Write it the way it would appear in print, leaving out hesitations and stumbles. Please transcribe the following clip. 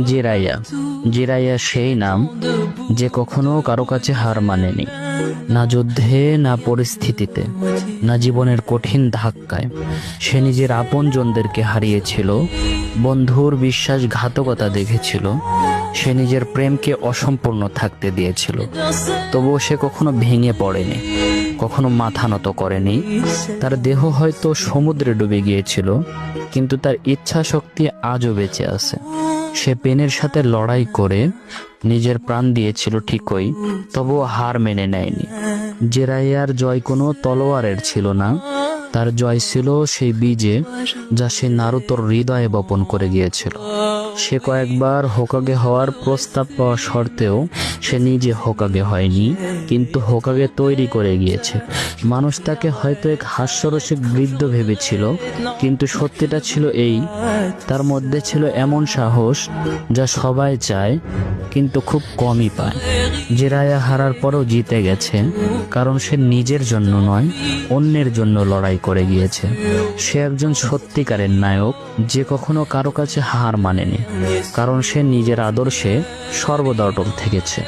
জিরাইয়া। জিরাইয়া সেই নাম যে কখনো কারো কাছে হার মানেনি, না যুদ্ধে, না পরিস্থিতিতে, না জীবনের কঠিন ধাক্কায়। সে নিজের আপনজনদেরকে হারিয়েছিল, বন্ধুর বিশ্বাসঘাতকতা দেখেছিল, সে নিজের প্রেমকে অসম্পূর্ণ থাকতে দিয়েছিল। তবুও সে কখনো ভেঙে পড়েনি, কখনো মাথা নত করেনি। তার দেহ হয়তো সমুদ্রে ডুবে গিয়েছিল, কিন্তু তার ইচ্ছা শক্তি আজও বেঁচে আছে। সে পেনের সাথে লড়াই করে নিজের প্রাণ দিয়েছিল ঠিকই, তবুও হার মেনে নেয়নি। জিরাইয়ার জয় কোনো তলোয়ারের ছিল না, তার জয় ছিল সেই বীজে যা সে নারুতোর হৃদয়ে বপন করে গিয়েছিল। সে কয়েকবার হোকাগে হওয়ার প্রস্তাব পাওয়া সত্ত্বেও সে নিজে হোকাগে হয়নি, কিন্তু হোকাগে তৈরি করে গিয়েছে। মানুষ তাকে হয়তো এক হাস্যরসিক বৃদ্ধ ভেবেছিল, কিন্তু সত্যিটা ছিল এই, তার মধ্যে ছিল এমন সাহস যা সবাই চায় কিন্তু খুব কমই পায়। জিরাইয়া হারার পরও জিতে গেছে, কারণ সে নিজের জন্য নয়, অন্যের জন্য লড়াই করে গিয়েছে। সে একজন সত্যিকারের নায়ক যে কখনো কারো কাছে হার মানেনি, কারণ সে নিজের আদর্শে সর্বদা অটল থেকেছে।